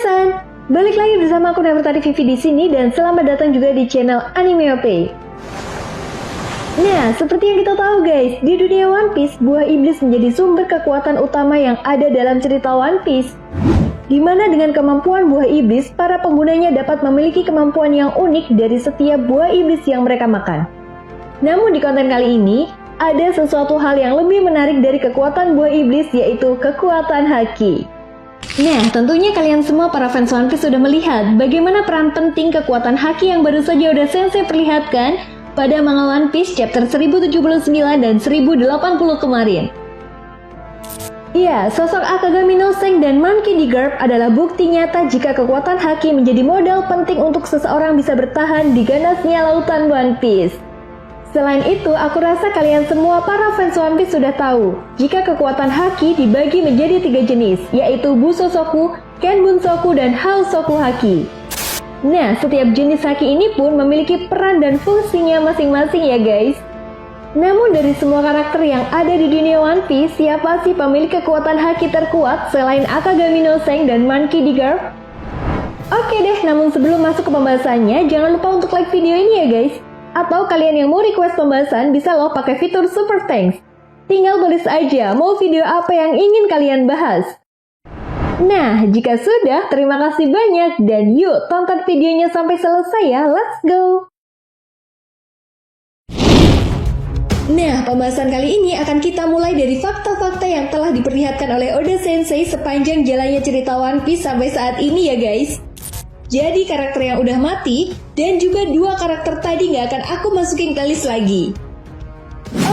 San, balik lagi bersama aku Nevertari Vivi di sini dan selamat datang juga di channel Animeope. Nah, seperti yang kita tahu guys, di dunia One Piece, buah iblis menjadi sumber kekuatan utama yang ada dalam cerita One Piece. Di mana dengan kemampuan buah iblis, para penggunanya dapat memiliki kemampuan yang unik dari setiap buah iblis yang mereka makan. Namun di konten kali ini, ada sesuatu hal yang lebih menarik dari kekuatan buah iblis, yaitu kekuatan haki. Nah, tentunya kalian semua para fans One Piece sudah melihat bagaimana peran penting kekuatan haki yang baru saja Oda Sensei perlihatkan pada manga One Piece chapter 1079 dan 1080 kemarin. Iya, sosok Akagami no Seng dan Monkey D. Garp adalah bukti nyata jika kekuatan haki menjadi modal penting untuk seseorang bisa bertahan di ganasnya lautan One Piece. Selain itu, aku rasa kalian semua para fans One Piece sudah tahu jika kekuatan haki dibagi menjadi 3 jenis, yaitu Busosoku, Kenbunsoku, dan Hausoku haki. Nah, setiap jenis haki ini pun memiliki peran dan fungsinya masing-masing ya guys. Namun dari semua karakter yang ada di dunia One Piece, siapa sih pemilik kekuatan haki terkuat selain Akagami no Seng dan Monkey D. Garp? Oke deh, namun sebelum masuk ke pembahasannya, jangan lupa untuk like video ini ya guys. Atau kalian yang mau request pembahasan bisa loh pakai fitur Super Thanks. Tinggal tulis aja mau video apa yang ingin kalian bahas. Nah, jika sudah, terima kasih banyak dan yuk tonton videonya sampai selesai ya, let's go! Nah, pembahasan kali ini akan kita mulai dari fakta-fakta yang telah diperlihatkan oleh Oda Sensei sepanjang jalannya cerita One Piece sampai saat ini ya guys. Jadi karakter yang udah mati, dan juga 2 karakter tadi nggak akan aku masukin ke list lagi.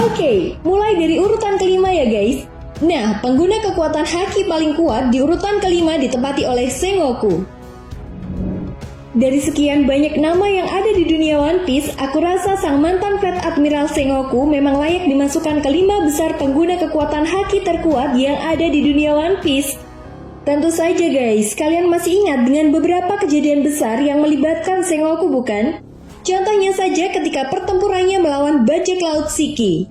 Oke, mulai dari urutan kelima ya guys. Nah, pengguna kekuatan haki paling kuat di urutan kelima ditempati oleh Sengoku. Dari sekian banyak nama yang ada di dunia One Piece, aku rasa sang mantan Fleet Admiral Sengoku memang layak dimasukkan ke 5 besar pengguna kekuatan haki terkuat yang ada di dunia One Piece. Tentu saja guys, kalian masih ingat dengan beberapa kejadian besar yang melibatkan Sengoku bukan? Contohnya saja ketika pertempurannya melawan bajak laut Shiki.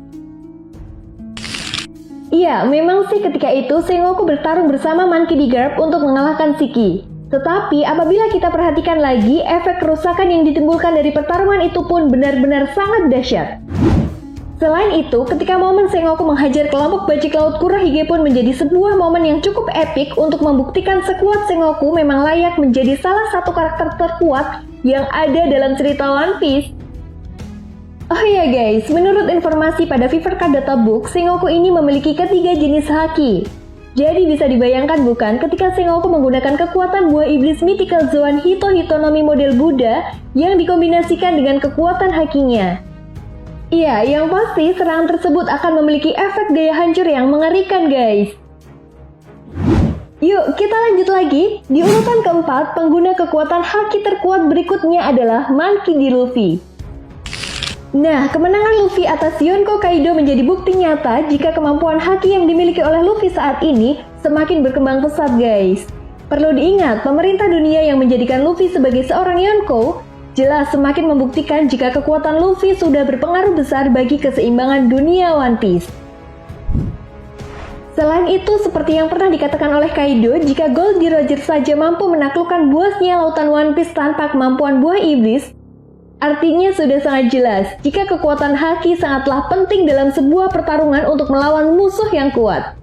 Iya, memang sih ketika itu Sengoku bertarung bersama Monkey D. Garp untuk mengalahkan Shiki. Tetapi apabila kita perhatikan lagi, efek kerusakan yang ditimbulkan dari pertarungan itu pun benar-benar sangat dahsyat. Selain itu, ketika momen Sengoku menghajar kelompok bajak laut Kurahige pun menjadi sebuah momen yang cukup epik untuk membuktikan sekuat Sengoku memang layak menjadi salah satu karakter terkuat yang ada dalam cerita One Piece. Oh iya guys, menurut informasi pada Fever Card Data Book, Sengoku ini memiliki ketiga jenis haki. Jadi bisa dibayangkan bukan ketika Sengoku menggunakan kekuatan buah iblis Mythical Zoan Hito Hitonomi model Buddha yang dikombinasikan dengan kekuatan hakinya. Iya, yang pasti serangan tersebut akan memiliki efek daya hancur yang mengerikan guys. Yuk, kita lanjut lagi. Di urutan keempat, pengguna kekuatan haki terkuat berikutnya adalah Monkey D. Luffy. Nah, kemenangan Luffy atas Yonko Kaido menjadi bukti nyata jika kemampuan haki yang dimiliki oleh Luffy saat ini semakin berkembang pesat guys. Perlu diingat, pemerintah dunia yang menjadikan Luffy sebagai seorang Yonko jelas semakin membuktikan jika kekuatan Luffy sudah berpengaruh besar bagi keseimbangan dunia One Piece. Selain itu, seperti yang pernah dikatakan oleh Kaido, jika Goldie Roger saja mampu menaklukkan luasnya lautan One Piece tanpa kemampuan buah iblis, artinya sudah sangat jelas jika kekuatan haki sangatlah penting dalam sebuah pertarungan untuk melawan musuh yang kuat.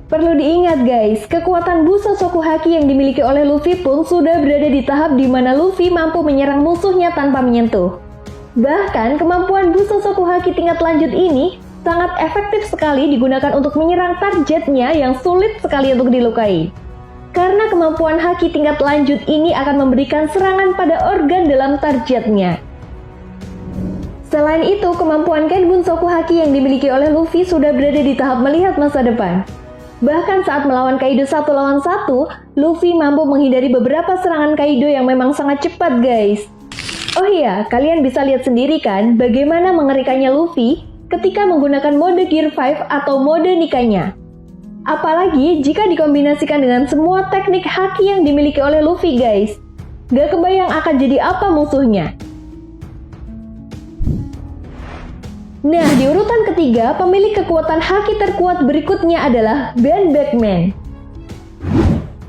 Perlu diingat guys, kekuatan Busosoku haki yang dimiliki oleh Luffy pun sudah berada di tahap di mana Luffy mampu menyerang musuhnya tanpa menyentuh. Bahkan, kemampuan Busosoku haki tingkat lanjut ini sangat efektif sekali digunakan untuk menyerang targetnya yang sulit sekali untuk dilukai. Karena kemampuan haki tingkat lanjut ini akan memberikan serangan pada organ dalam targetnya. Selain itu, kemampuan Kenbunsoku haki yang dimiliki oleh Luffy sudah berada di tahap melihat masa depan. Bahkan saat melawan Kaido 1 lawan 1, Luffy mampu menghindari beberapa serangan Kaido yang memang sangat cepat guys. Oh iya, kalian bisa lihat sendiri kan bagaimana mengerikannya Luffy ketika menggunakan mode Gear 5 atau mode Nikanya. Apalagi jika dikombinasikan dengan semua teknik haki yang dimiliki oleh Luffy guys. Gak kebayang akan jadi apa musuhnya. Nah, di urutan ketiga, pemilik kekuatan haki terkuat berikutnya adalah Ben Beckman.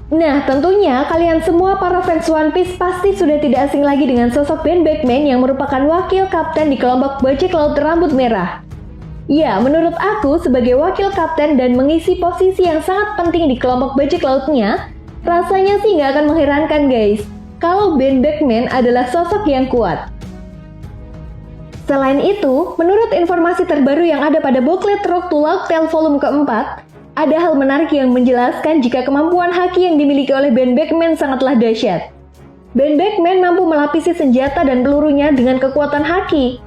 Nah, tentunya kalian semua para fans One Piece pasti sudah tidak asing lagi dengan sosok Ben Beckman yang merupakan wakil kapten di kelompok bajak laut rambut merah. Ya, menurut aku sebagai wakil kapten dan mengisi posisi yang sangat penting di kelompok bajak lautnya, rasanya sih nggak akan mengherankan guys, kalau Ben Beckman adalah sosok yang kuat. Selain itu, menurut informasi terbaru yang ada pada booklet Rock to Lock Tale volume keempat, ada hal menarik yang menjelaskan jika kemampuan haki yang dimiliki oleh Ben Beckman sangatlah dahsyat. Ben Beckman mampu melapisi senjata dan pelurunya dengan kekuatan haki.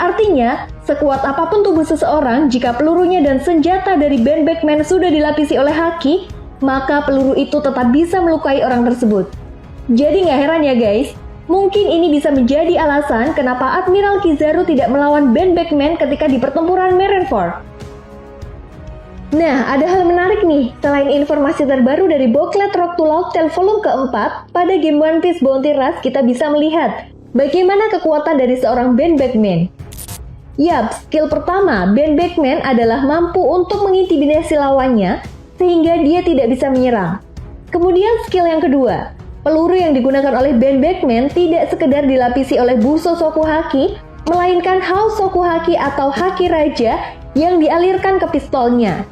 Artinya, sekuat apapun tubuh seseorang, jika pelurunya dan senjata dari Ben Beckman sudah dilapisi oleh haki, maka peluru itu tetap bisa melukai orang tersebut. Jadi nggak heran ya guys, mungkin ini bisa menjadi alasan kenapa Admiral Kizaru tidak melawan Ben Beckman ketika di pertempuran Marineford. Nah, ada hal menarik nih. Selain informasi terbaru dari booklet Rock to Lock Tale volume keempat, pada game One Piece Bounty Rush kita bisa melihat bagaimana kekuatan dari seorang Ben Beckman. Yap, skill pertama Ben Beckman adalah mampu untuk mengintimidasi lawannya sehingga dia tidak bisa menyerang. Kemudian skill yang kedua, peluru yang digunakan oleh Ben Beckman tidak sekedar dilapisi oleh Buso Soku Haki, melainkan Hao Soku Haki atau Haki Raja yang dialirkan ke pistolnya.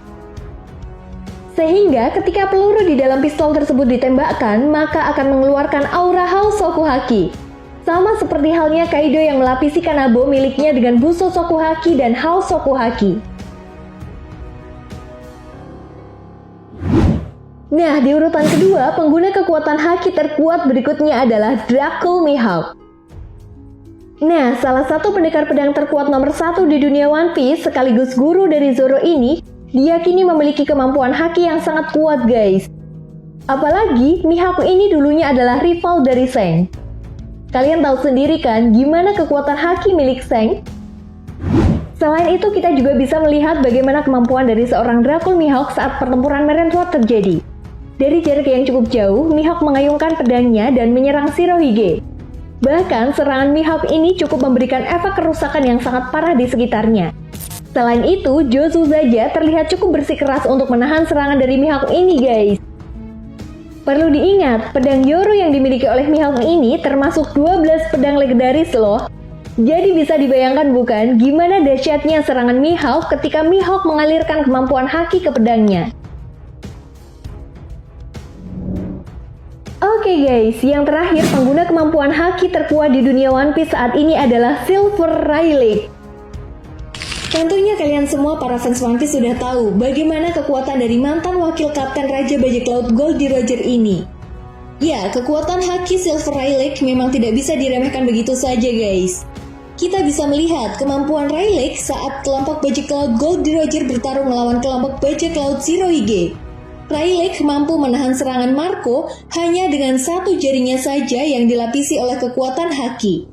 Sehingga ketika peluru di dalam pistol tersebut ditembakkan, maka akan mengeluarkan aura Hao Soku Haki. Sama seperti halnya Kaido yang melapisi Kanabo miliknya dengan Buso Soku Haki dan Hao Soku Haki. Nah, di urutan kedua, pengguna kekuatan haki terkuat berikutnya adalah Dracul Mihawk. Nah, salah satu pendekar pedang terkuat nomor 1 di dunia One Piece sekaligus guru dari Zoro ini diyakini memiliki kemampuan haki yang sangat kuat guys. Apalagi Mihawk ini dulunya adalah rival dari Seng. Kalian tahu sendiri kan gimana kekuatan haki milik Seng? Selain itu kita juga bisa melihat bagaimana kemampuan dari seorang Dracul Mihawk saat pertempuran Marineford terjadi. Dari jarak yang cukup jauh, Mihawk mengayunkan pedangnya dan menyerang Shirohige. Bahkan serangan Mihawk ini cukup memberikan efek kerusakan yang sangat parah di sekitarnya. Selain itu, Jozu saja terlihat cukup bersikeras untuk menahan serangan dari Mihawk ini guys. Perlu diingat, pedang Yoru yang dimiliki oleh Mihawk ini termasuk 12 pedang legendaris loh. Jadi bisa dibayangkan bukan gimana dahsyatnya serangan Mihawk ketika Mihawk mengalirkan kemampuan haki ke pedangnya. Oke guys, yang terakhir pengguna kemampuan haki terkuat di dunia One Piece saat ini adalah Silver Rayleigh. Tentunya kalian semua para fans One Piece sudah tahu bagaimana kekuatan dari mantan wakil kapten Raja Bajak Laut Goldie Roger ini. Ya, kekuatan haki Silver Rayleigh memang tidak bisa diremehkan begitu saja guys. Kita bisa melihat kemampuan Rayleigh saat kelompok bajak laut Goldie Roger bertarung melawan kelompok bajak laut Shirohige. Rayleigh mampu menahan serangan Marco hanya dengan satu jarinya saja yang dilapisi oleh kekuatan haki.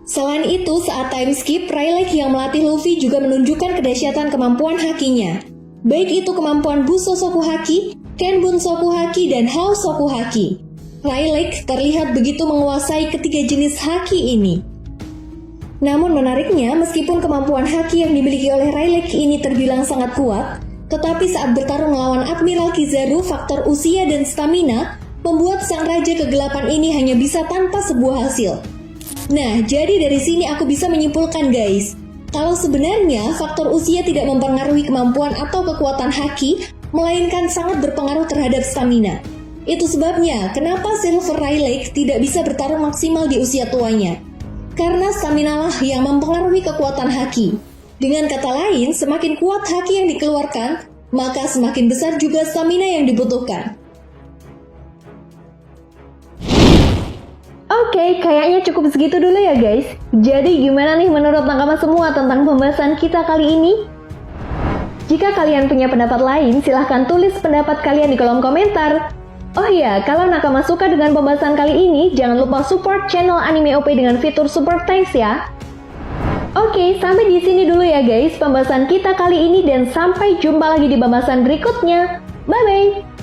Selain itu, saat time skip, Rayleigh yang melatih Luffy juga menunjukkan kedahsyatan kemampuan hakinya. Baik itu kemampuan Buso Soku Haki, Kenbun Soku Haki, dan Hao Soku Haki. Rayleigh terlihat begitu menguasai ketiga jenis haki ini. Namun menariknya, meskipun kemampuan haki yang dimiliki oleh Rayleigh ini terbilang sangat kuat, tetapi saat bertarung melawan Admiral Kizaru, faktor usia dan stamina membuat sang Raja Kegelapan ini hanya bisa tanpa sebuah hasil. Nah, jadi dari sini aku bisa menyimpulkan guys, kalau sebenarnya faktor usia tidak mempengaruhi kemampuan atau kekuatan haki, melainkan sangat berpengaruh terhadap stamina. Itu sebabnya kenapa Silver Rayleigh tidak bisa bertarung maksimal di usia tuanya. Karena stamina lah yang mempengaruhi kekuatan haki. Dengan kata lain, semakin kuat haki yang dikeluarkan, maka semakin besar juga stamina yang dibutuhkan. Oke, kayaknya cukup segitu dulu ya guys. Jadi gimana nih menurut nakama semua tentang pembahasan kita kali ini? Jika kalian punya pendapat lain, silahkan tulis pendapat kalian di kolom komentar. Oh iya, kalau nakama suka dengan pembahasan kali ini, jangan lupa support channel Anime OP dengan fitur Super Thanks ya. Oke, sampai di sini dulu ya guys pembahasan kita kali ini dan sampai jumpa lagi di pembahasan berikutnya. Bye-bye!